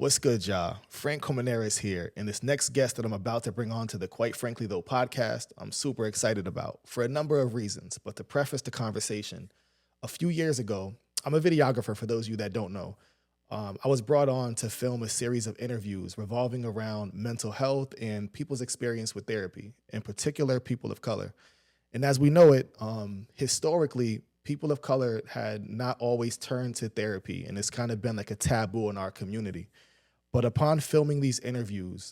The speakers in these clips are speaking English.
What's good, y'all? Frank Comenares here, and this next guest that I'm about to bring on to the Quite Frankly Tho podcast, I'm super excited about for a number of reasons. But to preface the conversation, a few years ago, I'm a videographer for those of you that don't know. I was brought on to film a series of interviews revolving around mental health and people's experience with therapy, in particular, people of color. And as we know it, historically, people of color had not always turned to therapy, and it's kind of been like a taboo in our community. But upon filming these interviews,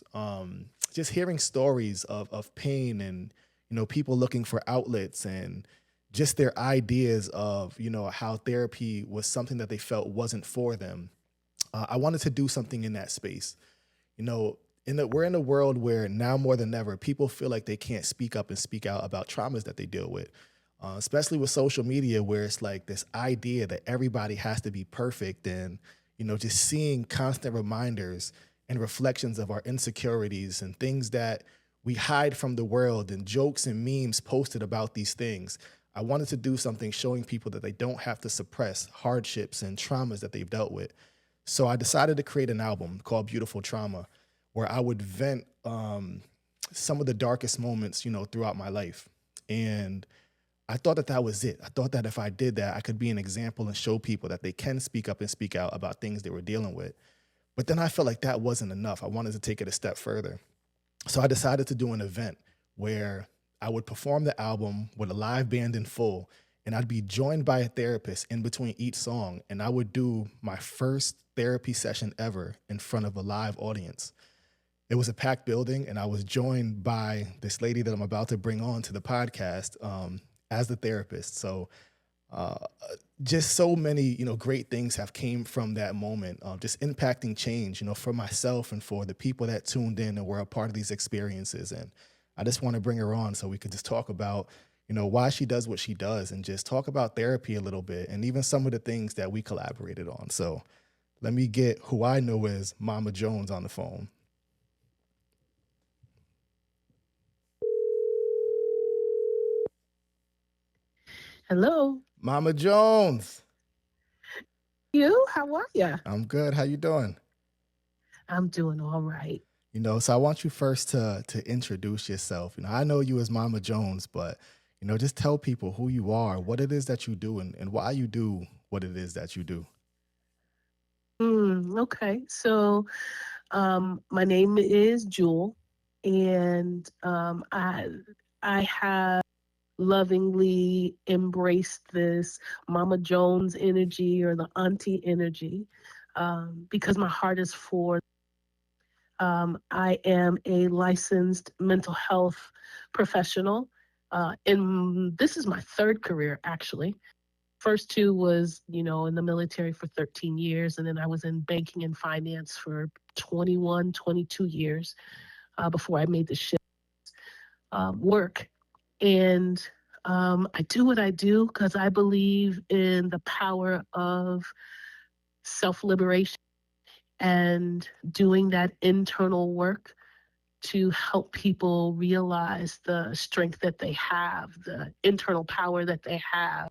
just hearing stories of pain and people looking for outlets and just their ideas of how therapy was something that they felt wasn't for them, I wanted to do something in that space. You know, we're in a world where now more than ever, people feel like they can't speak up and speak out about traumas that they deal with. Especially with social media, where it's like this idea that everybody has to be perfect, and just seeing constant reminders and reflections of our insecurities and things that we hide from the world and jokes and memes posted about these things. I wanted to do something showing people that they don't have to suppress hardships and traumas that they've dealt with. So I decided to create an album called Beautiful Trauma, where I would vent some of the darkest moments, throughout my life. And I thought that that was it. I thought that if I did that, I could be an example and show people that they can speak up and speak out about things they were dealing with. But then I felt like that wasn't enough. I wanted to take it a step further. So I decided to do an event where I would perform the album with a live band in full, and I'd be joined by a therapist in between each song, and I would do my first therapy session ever in front of a live audience. It was a packed building, and I was joined by this lady that I'm about to bring on to the podcast as the therapist. So uh, just so many, great things have came from that moment, just impacting change, for myself and for the people that tuned in and were a part of these experiences. And I just want to bring her on so we could just talk about, why she does what she does and just talk about therapy a little bit and even some of the things that we collaborated on. So let me get who I know as Mama Jones on the phone. Hello. Mama Jones. You? How are you? I'm good. How you doing? I'm doing all right. So I want you first to introduce yourself. I know you as Mama Jones, but just tell people who you are, what it is that you do, and why you do what it is that you do. Okay. So, my name is Jewel, and I have lovingly embraced this Mama Jones energy or the auntie energy, because my heart is for. I am a licensed mental health professional, and this is my third career actually. First two was, in the military for 13 years, and then I was in banking and finance for 21, 22 years before I made the shift work. And I do what I do because I believe in the power of self liberation and doing that internal work to help people realize the strength that they have, the internal power that they have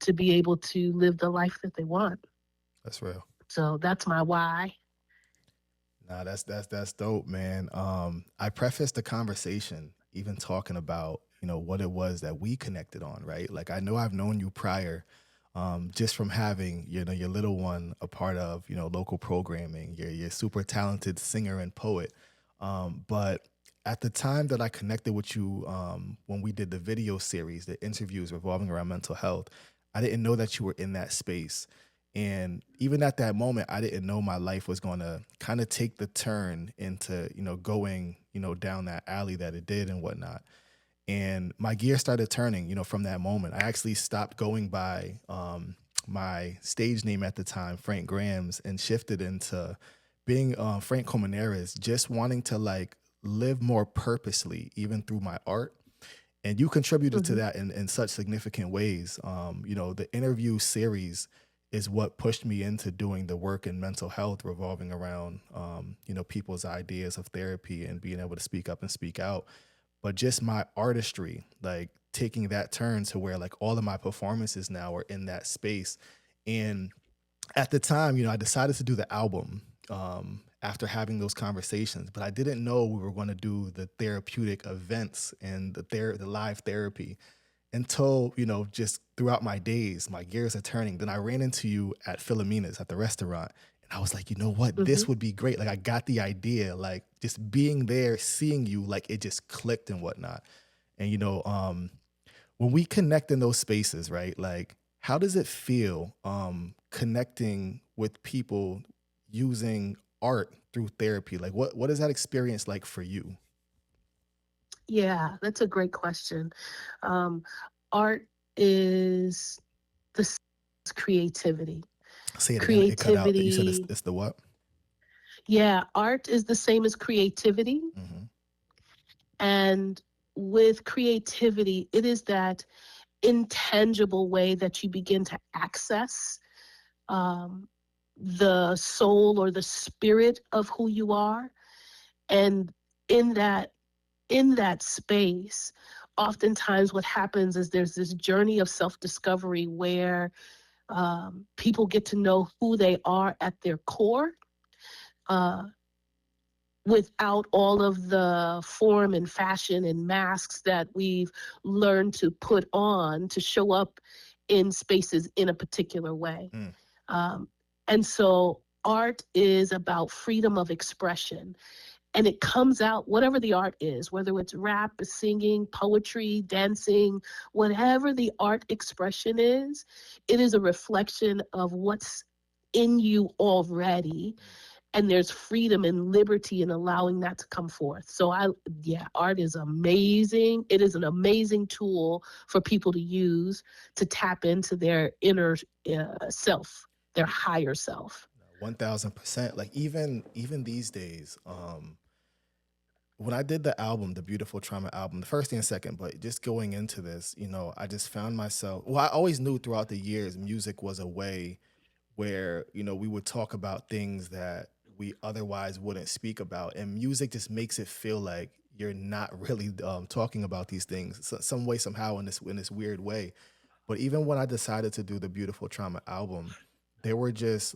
to be able to live the life that they want. That's real. So that's my why. Nah, that's dope, man. I prefaced the conversation even talking about what it was that we connected on, right? Like I know I've known you prior, just from having your little one a part of local programming. You're a super talented singer and poet, but at the time that I connected with you, when we did the video series, the interviews revolving around mental health, I didn't know that you were in that space. And even at that moment, I didn't know my life was going to kind of take the turn into, going, down that alley that it did and whatnot. And my gear started turning, from that moment. I actually stopped going by my stage name at the time, Frank Grams, and shifted into being Frank Comenares, just wanting to like live more purposely, even through my art. And you contributed to Hmm. that in such significant ways. The interview series is what pushed me into doing the work in mental health revolving around, people's ideas of therapy and being able to speak up and speak out. But just my artistry, like taking that turn to where like all of my performances now are in that space. And at the time, I decided to do the album after having those conversations, but I didn't know we were going to do the therapeutic events and the live therapy until, just throughout my days, my gears are turning. Then I ran into you at Philomena's at the restaurant. And I was like, you know what? Mm-hmm. This would be great. Like, I got the idea, like just being there, seeing you, like it just clicked and whatnot. And, when we connect in those spaces, right? Like, how does it feel connecting with people using art through therapy? Like, what is that experience like for you? Yeah, that's a great question. Um, Art is the creativity. Say it again. It cut out. You said it's, Creativity, it's the what? yeah, art is the same as creativity. Hmm. And with creativity, it is that intangible way that you begin to access um, the soul or the spirit of who you are. And in that in that space, oftentimes what happens is there's this journey of self-discovery where people get to know who they are at their core, uh, without all of the form and fashion and masks that we've learned to put on to show up in spaces in a particular way. Mm. Um, and so art is about freedom of expression. And it comes out, whatever the art is, whether it's rap, singing, poetry, dancing, whatever the art expression is, it is a reflection of what's in you already, and there's freedom and liberty in allowing that to come forth. So yeah, art is amazing. It is an amazing tool for people to use to tap into their inner self, their higher self. 1000%. Like, even these days, when I did the album, the Beautiful Trauma album, the first and second, but just going into this, I just found myself. Well, I always knew throughout the years, music was a way where we would talk about things that we otherwise wouldn't speak about, and music just makes it feel like you're not really talking about these things, some way, somehow, in this weird way. But even when I decided to do the Beautiful Trauma album, there were just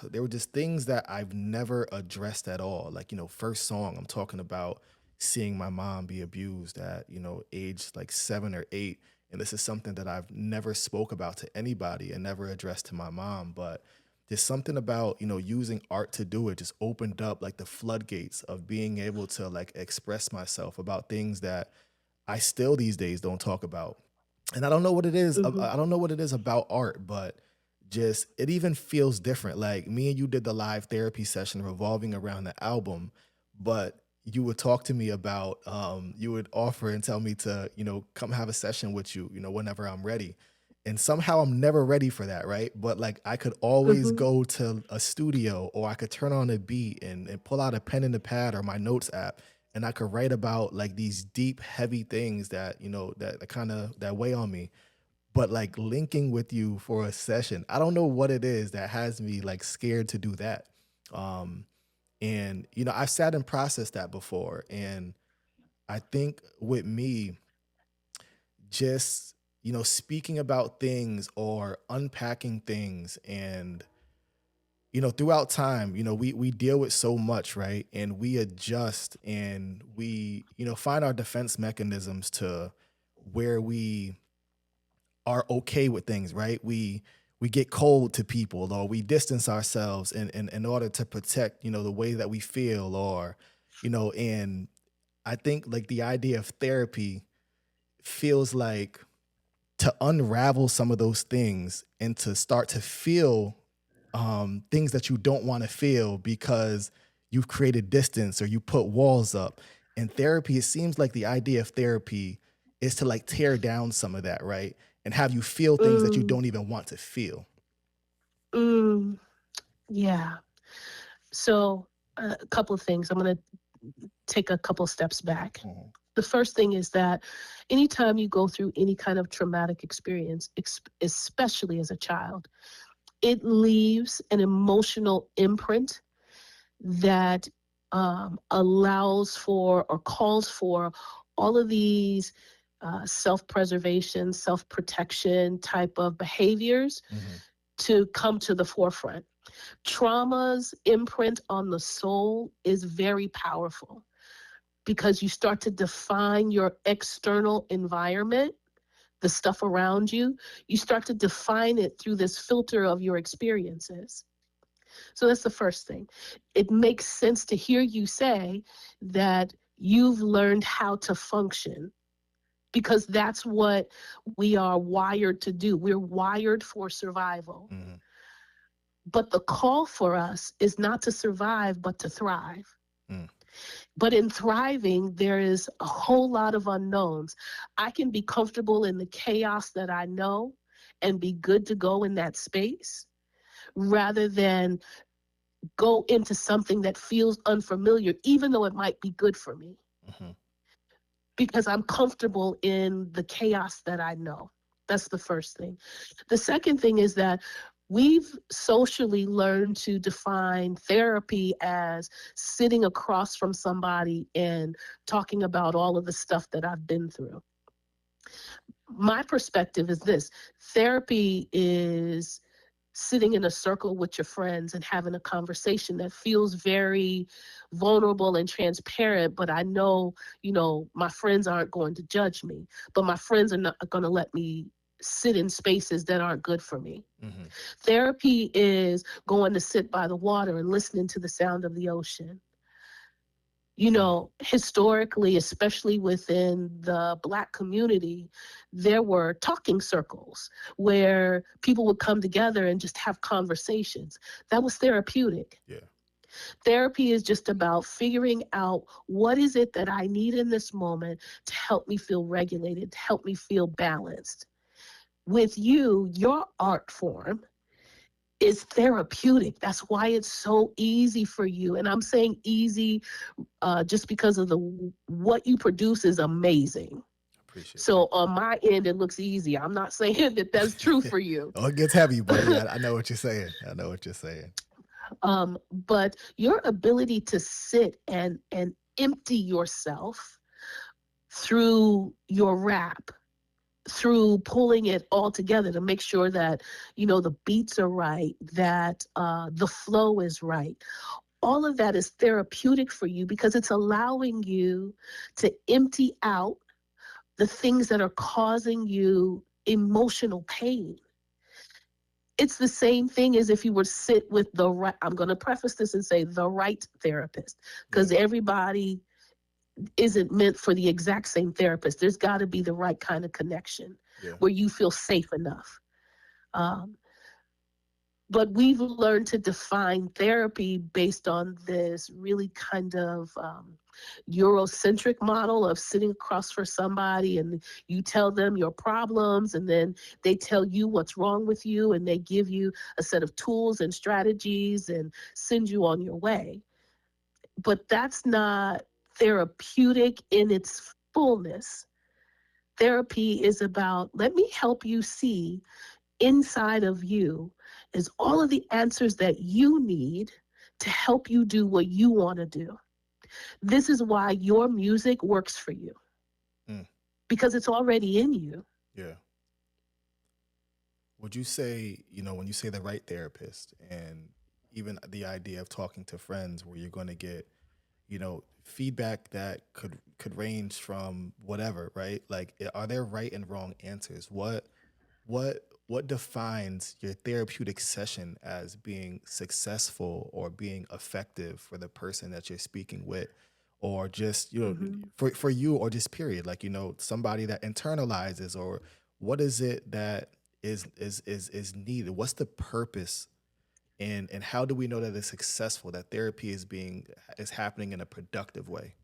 there were just things that I've never addressed at all. Like, first song, I'm talking about seeing my mom be abused at, age like 7 or 8. And this is something that I've never spoke about to anybody and never addressed to my mom. But there's something about, using art to do it just opened up like the floodgates of being able to like express myself about things that I still these days don't talk about. And I don't know what it is. Hmm. I don't know what it is about art, but just it even feels different. Like, me and you did the live therapy session revolving around the album, but you would talk to me about, you would offer and tell me to, come have a session with you, whenever I'm ready. And somehow I'm never ready for that, right? But like, I could always Hmm. go to a studio, or I could turn on a beat and pull out a pen and a pad or my notes app, and I could write about like these deep, heavy things that, that kind of that weigh on me. But like, linking with you for a session, I don't know what it is that has me like scared to do that. Um, and I've sat and processed that before, and I think with me, just speaking about things or unpacking things, and throughout time, we deal with so much, right? And we adjust, and we find our defense mechanisms to where we are okay with things, right? We get cold to people, or we distance ourselves in order to protect, the way that we feel, or and I think like the idea of therapy feels like to unravel some of those things and to start to feel things that you don't want to feel because you've created distance or you put walls up. And therapy, it seems like the idea of therapy is to like tear down some of that, right? And have you feel things that you Mm, don't even want to feel. mm, yeah. So, a couple of things. I'm going to take a couple steps back. Mhm. The first thing is that anytime you go through any kind of traumatic experience, especially as a child, it leaves an emotional imprint that allows for or calls for all of these self preservation, self protection type of behaviors Mhm. to come to the forefront. Trauma's imprint on the soul is very powerful because you start to define your external environment, the stuff around you. You start to define it through this filter of your experiences. So that's the first thing. It makes sense to hear you say that you've learned how to function because that's what we are wired to do. We're wired for survival. Mm-hmm. But the call for us is not to survive, but to thrive. Mm. But in thriving, there is a whole lot of unknowns. I can be comfortable in the chaos that I know and be good to go in that space rather than go into something that feels unfamiliar, even though it might be good for me, Mm-hmm. because I'm comfortable in the chaos that I know. That's the first thing. The second thing is that we've socially learned to define therapy as sitting across from somebody and talking about all of the stuff that I've been through. My perspective is this: therapy is sitting in a circle with your friends and having a conversation that feels very vulnerable and transparent, but I know, my friends aren't going to judge me, but my friends are not going to let me sit in spaces that aren't good for me. Mm-hmm. Therapy is going to sit by the water and listening to the sound of the ocean. Historically, especially within the Black community, there were talking circles where people would come together and just have conversations. That was therapeutic. Yeah. Therapy is just about figuring out what is it that I need in this moment to help me feel regulated, to help me feel balanced. With you, your art form is therapeutic. That's why it's so easy for you. And I'm saying easy just because of what you produce is amazing. Appreciate So on my end, it looks easy. I'm not saying that that's true that. for you. Oh, it gets heavy, but yeah, I know what you're saying. I know what you're saying. But your ability to sit and empty yourself through your rap, through pulling it all together to make sure that the beats are right, that the flow is right. All of that is therapeutic for you because it's allowing you to empty out the things that are causing you emotional pain. It's the same thing as if you were to sit with the right, I'm going to preface this and say the right therapist, Yeah. because everybody isn't meant for the exact same therapist. There's got to be the right kind of connection Yeah. where you feel safe enough. Um, but we've learned to define therapy based on this really kind of Eurocentric model of sitting across for somebody and you tell them your problems and then they tell you what's wrong with you and they give you a set of tools and strategies and send you on your way. But that's not therapeutic in its fullness. Therapy is about, let me help you see inside of you is all of the answers that you need to help you do what you want to do. This is why your music works for you Mm. because it's already in you. Yeah. Would you say, when you say the right therapist and even the idea of talking to friends where you're going to get, feedback that could range from whatever, right? Like, are there right and wrong answers? What defines your therapeutic session as being successful or being effective for the person that you're speaking with, or just Mm-hmm. for you, or just period, like somebody that internalizes, or what is it that is needed? What's the purpose, and how do we know that it's successful, that therapy is happening in a productive way?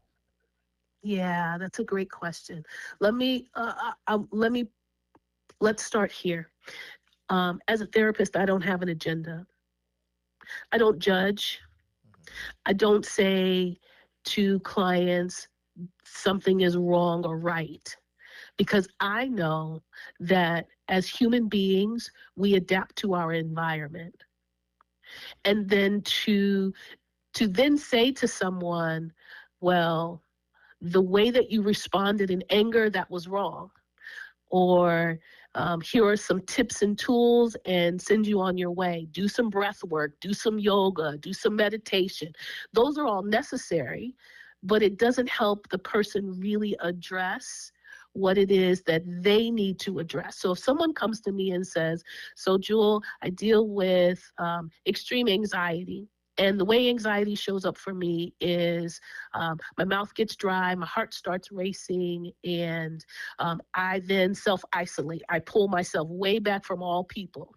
Yeah, that's a great question. Let me let me let's start here. As a therapist, I don't have an agenda. I don't judge. I don't say to clients something is wrong or right because I know that as human beings, we adapt to our environment. And then to then say to someone, well, the way that you responded in anger, that was wrong. Or Here are some tips and tools and send you on your way. Do some breath work, do some yoga, do some meditation. Those are all necessary, but it doesn't help the person really address what it is that they need to address. So if someone comes to me and says, so Jewel, I deal with extreme anxiety. And the way anxiety shows up for me is my mouth gets dry, my heart starts racing, and I then self isolate. I pull myself way back from all people.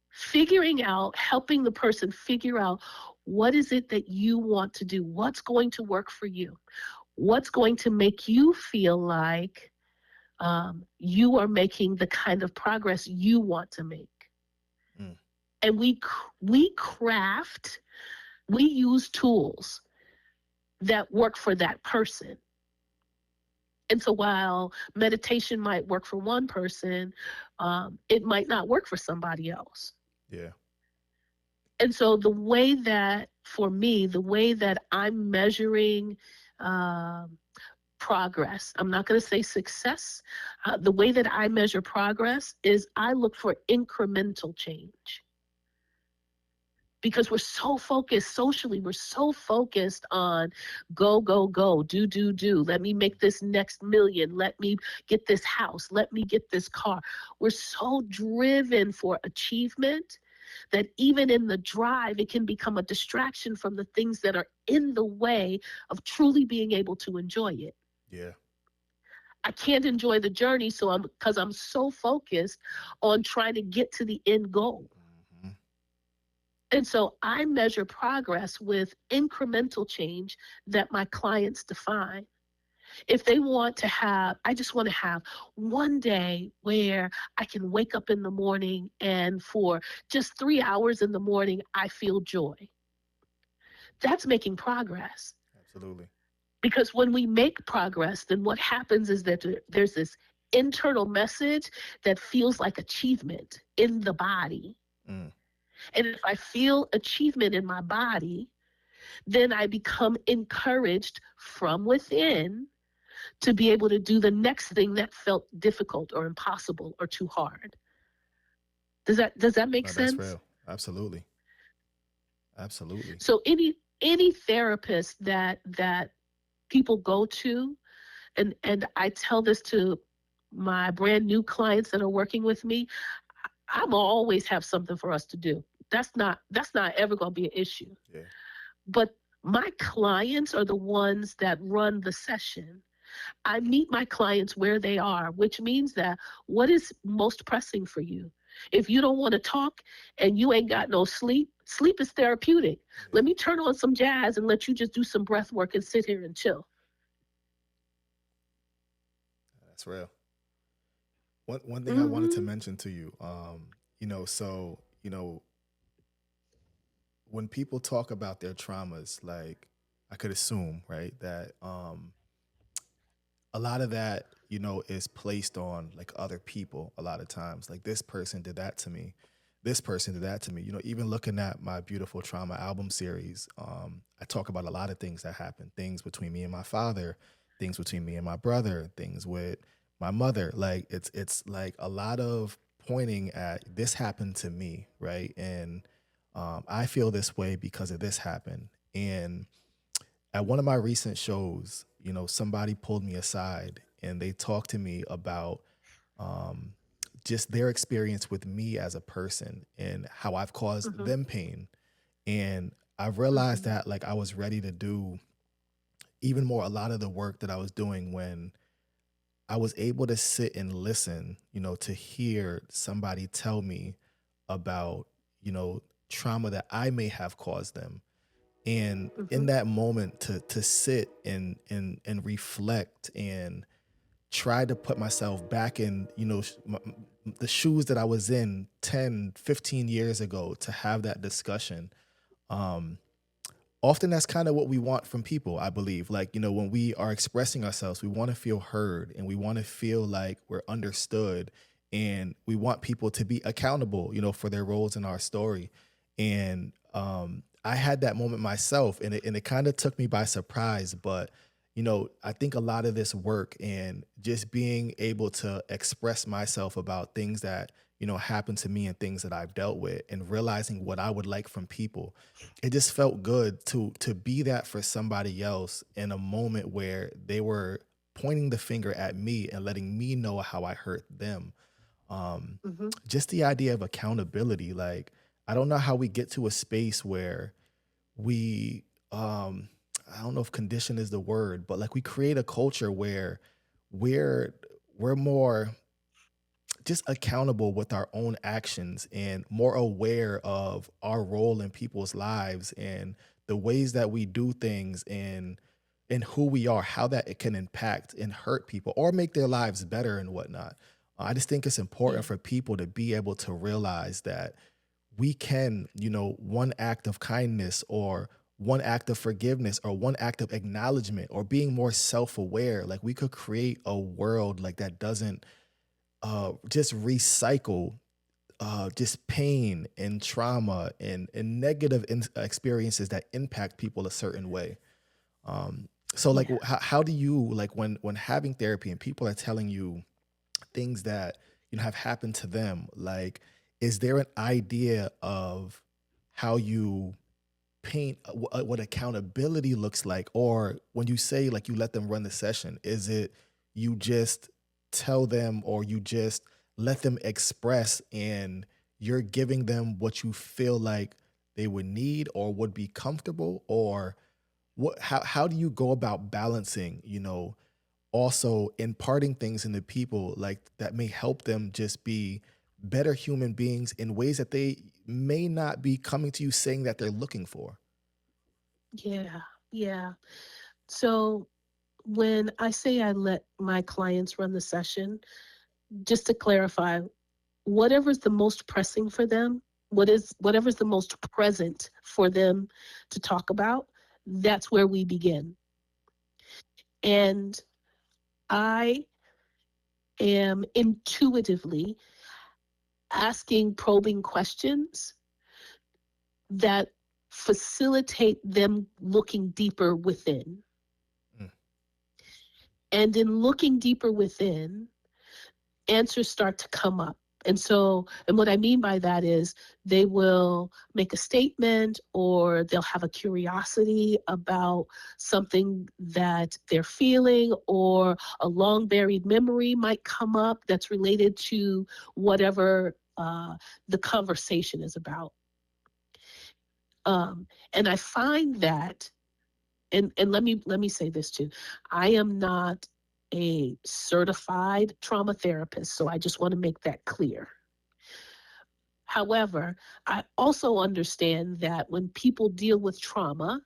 Figuring out, helping the person figure out what is it that you want to do, what's going to work for you, what's going to make you feel like you are making the kind of progress you want to make. Mm. And we craft, we use tools that work for that person. And so while meditation might work for one person, it might not work for somebody else. Yeah. And so the way that, for me, the way that I'm measuring progress, I'm not going to say success. The way that I measure progress is I look for incremental change. Because we're so focused socially, we're so focused on go, go, go, do, do, do. Let me make this next million. Let me get this house. Let me get this car. We're so driven for achievement that even in the drive, it can become a distraction from the things that are in the way of truly being able to enjoy it. Yeah. I can't enjoy the journey, so because I'm so focused on trying to get to the end goal. Hmm. And so I measure progress with incremental change that my clients define. If they want to have, I just want to have one day where I can wake up in the morning and for just 3 hours in the morning, I feel joy. That's making progress. Absolutely. Because when we make progress, then what happens is that there's this internal message that feels like achievement in the body. Mm. And if I feel achievement in my body, then I become encouraged from within to be able to do the next thing that felt difficult or impossible or too hard. Does that make No, that's sense? real. Absolutely. Absolutely. So any therapist that people go to, and I tell this to my brand new clients that are working with me, I'm always have something for us to do. That's not ever going to be an issue. Yeah. But my clients are the ones that run the session. I meet my clients where they are, which means that what is most pressing for you? If you don't want to talk and you ain't got no sleep, sleep is therapeutic. Yeah. Let me turn on some jazz and let you just do some breath work and sit here and chill. That's real. One thing I wanted to Hmm. mention to you, when people talk about their traumas, like I could assume, right, that a lot of that, is placed on like other people a lot of times. Like this person did that to me. This person did that to me. Even looking at my Beautiful Trauma album series, I talk about a lot of things that happened, things between me and my father, things between me and my brother, things with my mother. Like it's like a lot of pointing at this happened to me, right? And I feel this way because of this happened. And at one of my recent shows, somebody pulled me aside and they talked to me about um, just their experience with me as a person and how I've caused Hmm. them pain. And I realized Hmm. that like I was ready to do even more a lot of the work that I was doing when I was able to sit and listen, to hear somebody tell me about, trauma that I may have caused them, and in Hmm. that moment to sit and reflect and try to put myself back in the shoes that I was in 10, 15 years ago, to have that discussion. um Often that's kind of what we want from people, I believe. Like, when we are expressing ourselves, we want to feel heard and we want to feel like we're understood, and we want people to be accountable, for their roles in our story. And I had that moment myself, and it kind of took me by surprise. But I think a lot of this work and just being able to express myself about things that, happened to me and things that I've dealt with and realizing what I would like from people. It just felt good to be that for somebody else in a moment where they were pointing the finger at me and letting me know how I hurt them. Um, Hmm. just the idea of accountability, like I don't know how we get to a space where we um I don't know if condition is the word, but like we create a culture where we're we're more just accountable with our own actions and more aware of our role in people's lives and the ways that we do things and who we are, how that it can impact and hurt people or make their lives better and whatnot. I just think it's important Yeah. for people to be able to realize that we can, one act of kindness or one act of forgiveness or one act of acknowledgement or being more self-aware, like we could create a world like that doesn't just recycle just pain and trauma and negative experiences that impact people a certain way. So like Yeah. how do you like when having therapy and people are telling you things that have happened to them, like is there an idea of how you paint what accountability looks like, or when you say like you let them run the session, is it you just tell them or you just let them express and you're giving them what you feel like they would need or would be comfortable, or how do you go about balancing, also imparting things into people like that may help them just be better human beings in ways that they may not be coming to you saying that they're looking for? Yeah. Yeah. So when I say I let my clients run the session, just to clarify, whatever's the most pressing for them, whatever's the most present for them to talk about, that's where we begin. And I am intuitively asking probing questions that facilitate them looking deeper within. Mm, And in looking deeper within, answers start to come up. And what I mean by that is they will make a statement or they'll have a curiosity about something that they're feeling, or a long buried memory might come up that's related to whatever the conversation is about. And I find that, and let me say this too, I am not a certified trauma therapist, so I just want to make that clear. However, I also understand that when people deal with trauma,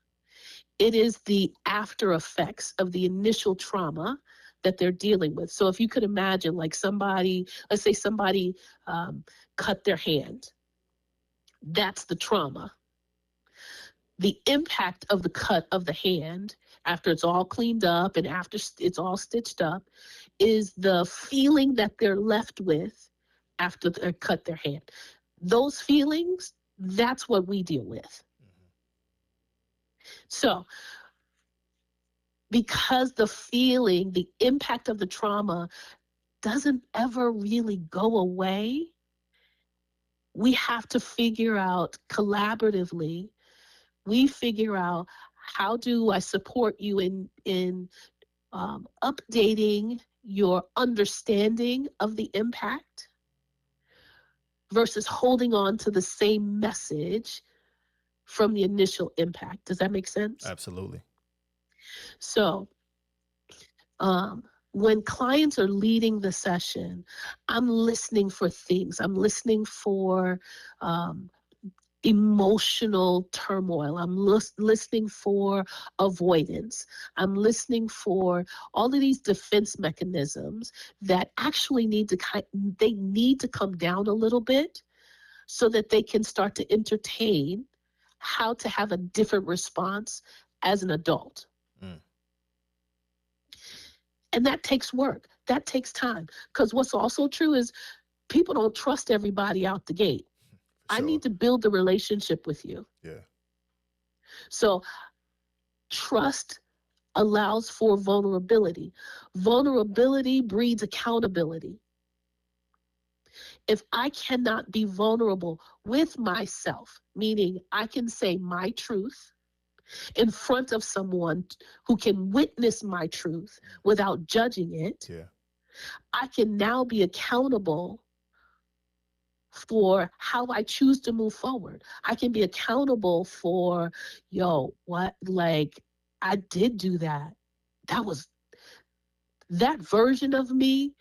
it is the after effects of the initial trauma that they're dealing with. So if you could imagine, like somebody, let's say somebody cut their hand, that's the trauma. The impact of the cut of the hand, after it's all cleaned up and after it's all stitched up, is the feeling that they're left with after they cut their hand. Those feelings, that's what we deal with. So, because the feeling, the impact of the trauma doesn't ever really go away, we have to figure out collaboratively, we figure out, how do I support you in updating your understanding of the impact versus holding on to the same message from the initial impact. Does that make sense? absolutely. So, um, when clients are leading the session, I'm listening for things. I'm listening for um, emotional turmoil. I'm listening for avoidance. I'm listening for all of these defense mechanisms that actually they need to come down a little bit so that they can start to entertain how to have a different response as an adult. Mm, And that takes work. That takes time. Because what's also true is people don't trust everybody out the gate. for I sure. need to build a relationship with you. Yeah. So trust allows for vulnerability. Vulnerability breeds accountability. If I cannot be vulnerable with myself, meaning I can say my truth in front of someone who can witness my truth without judging it, Yeah. I can now be accountable for how I choose to move forward. I can be accountable for, yo, what, like, I did do that. That was, that version of me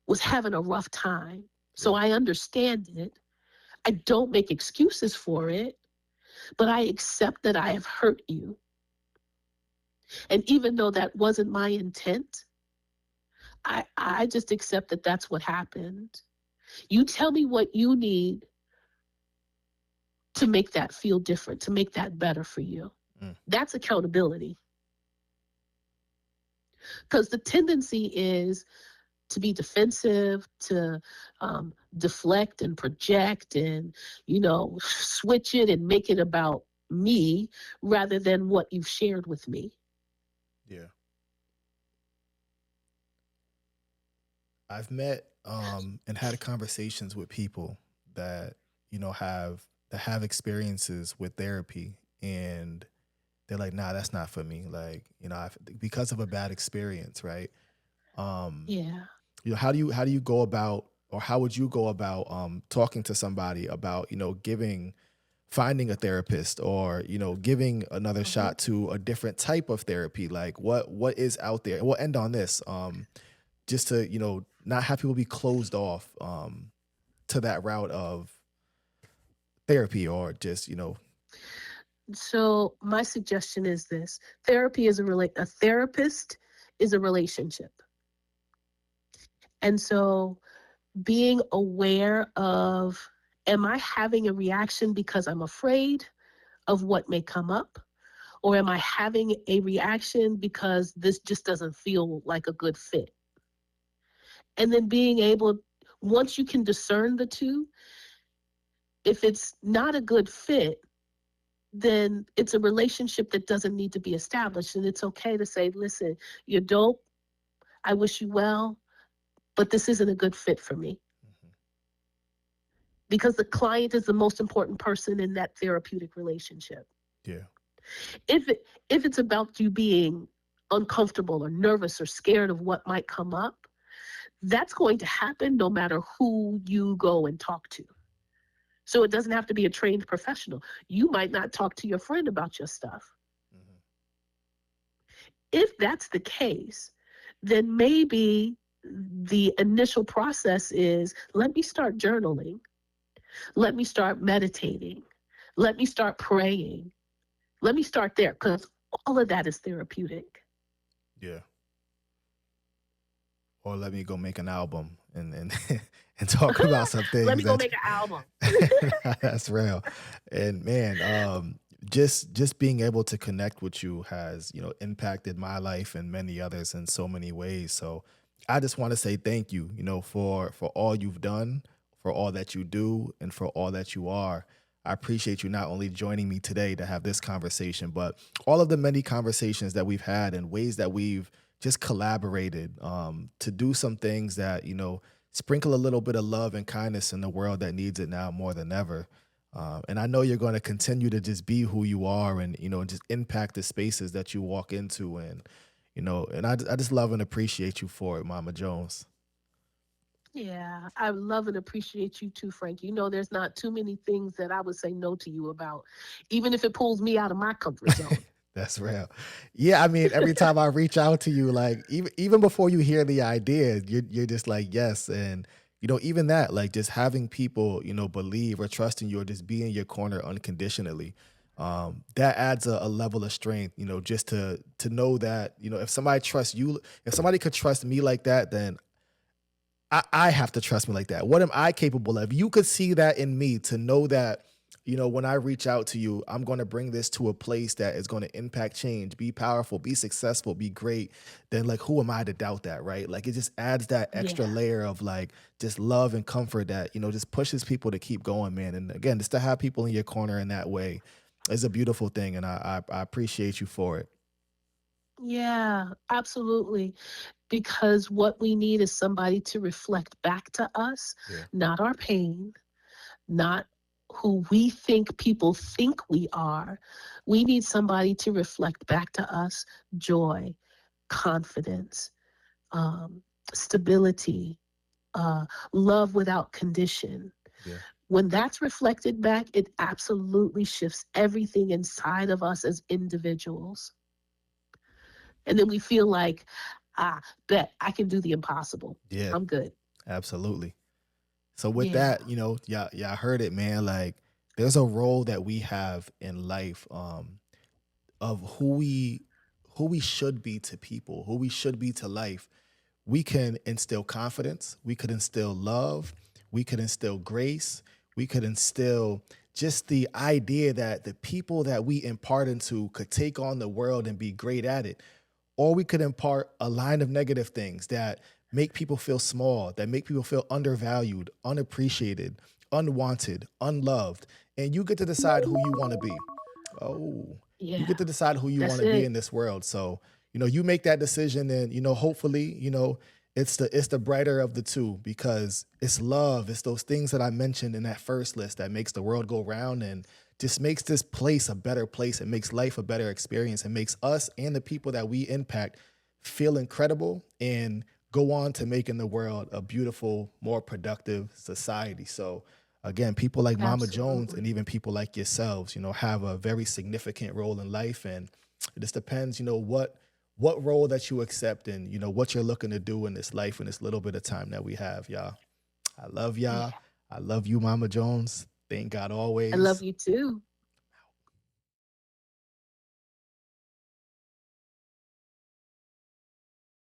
was having a rough time. So Yeah. I understand it. I don't make excuses for it, but I accept that I have hurt you. And even though that wasn't my intent, I just accept that that's what happened. You tell me what you need to make that feel different, to make that better for you. Mm. That's accountability. Because the tendency is to be defensive, to deflect and project and, switch it and make it about me rather than what you've shared with me. Yeah. I've met and had conversations with people that have experiences with therapy, and they're like, nah, that's not for me. Like, because of a bad experience, right? Um, Yeah. how do you go about, or how would you go about talking to somebody about, finding a therapist, or giving another Mhm. shot to a different type of therapy? Like, what is out there? And we'll end on this, just to not have people be closed off to that route of therapy, or just So my suggestion is this: therapy is a therapist is a relationship, and so being aware of, am I having a reaction because I'm afraid of what may come up, or am I having a reaction because this just doesn't feel like a good fit? And then being able, once you can discern the two, if it's not a good fit, then it's a relationship that doesn't need to be established. And it's okay to say, listen, you're dope. I wish you well, but this isn't a good fit for me. Mhm. Because the client is the most important person in that therapeutic relationship. Yeah. If it's about you being uncomfortable or nervous or scared of what might come up, that's going to happen no matter who you go and talk to. So it doesn't have to be a trained professional. You might not talk to your friend about your stuff. Mhm. If that's the case, then maybe the initial process is, let me start journaling. Let me start meditating. Let me start praying. Let me start there, because all of that is therapeutic. Yeah. Or let me go make an album and and talk about some Let things me go that make an album. that's real. And man, just being able to connect with you has, impacted my life and many others in so many ways. So I just want to say thank you, for all you've done, for all that you do, and for all that you are. I appreciate you not only joining me today to have this conversation, but all of the many conversations that we've had, and ways that we've just collaborated to do some things that, sprinkle a little bit of love and kindness in the world that needs it now more than ever. And I know you're going to continue to just be who you are, and just impact the spaces that you walk into, and and I just love and appreciate you for it, Mama Jones. Yeah, I love and appreciate you too, Frank. There's not too many things that I would say no to you about, even if it pulls me out of my comfort zone. That's real. Yeah, I mean, every time I reach out to you, like, even before you hear the idea, you're just like, yes. And even that, like, just having people, believe or trust in you, or just be in your corner unconditionally, that adds a level of strength, just to know that, if somebody trusts you, if somebody could trust me like that, then I have to trust me like that. What am I capable of? You could see that in me, to know that, when I reach out to you, I'm going to bring this to a place that is going to impact change, be powerful, be successful, be great. Then, like, who am I to doubt that, right? Like, it just adds that extra Yeah. layer of, like, just love and comfort that, just pushes people to keep going, man. And again, just to have people in your corner in that way is a beautiful thing. And I appreciate you for it. Yeah, absolutely. Because what we need is somebody to reflect back to us, Yeah. not our pain, not who we think people think we are. We need somebody to reflect back to us joy, confidence, um, stability, uh, love without condition. Yeah. When that's reflected back, it absolutely shifts everything inside of us as individuals. And then we feel like, bet I can do the impossible. Yeah. I'm good. Absolutely. So with Yeah, that, y'all heard it, man. Like there's a role that we have in life, of who we should be to people, who we should be to life. We can instill confidence, we could instill love, we could instill grace, we could instill just the idea that the people that we impart into could take on the world and be great at it. Or we could impart a line of negative things that make people feel small, that make people feel undervalued, unappreciated, unwanted, unloved. And you get to decide who you want to be. Oh, you yeah, get to decide who you want that's to be it. in this world. So, you make that decision and, hopefully, it's the brighter of the two because it's love. It's those things that I mentioned in that first list that makes the world go round and just makes this place a better place. It makes life a better experience. It makes us and the people that we impact feel incredible and go on to making the world a beautiful, more productive society. So again, people like Mama Jones and Absolutely. even people like yourselves, have a very significant role in life. And it just depends, what role that you accept and what you're looking to do in this life in this little bit of time that we have, y'all. I love y'all. Yeah. I love you, Mama Jones. Thank God I love always. you too.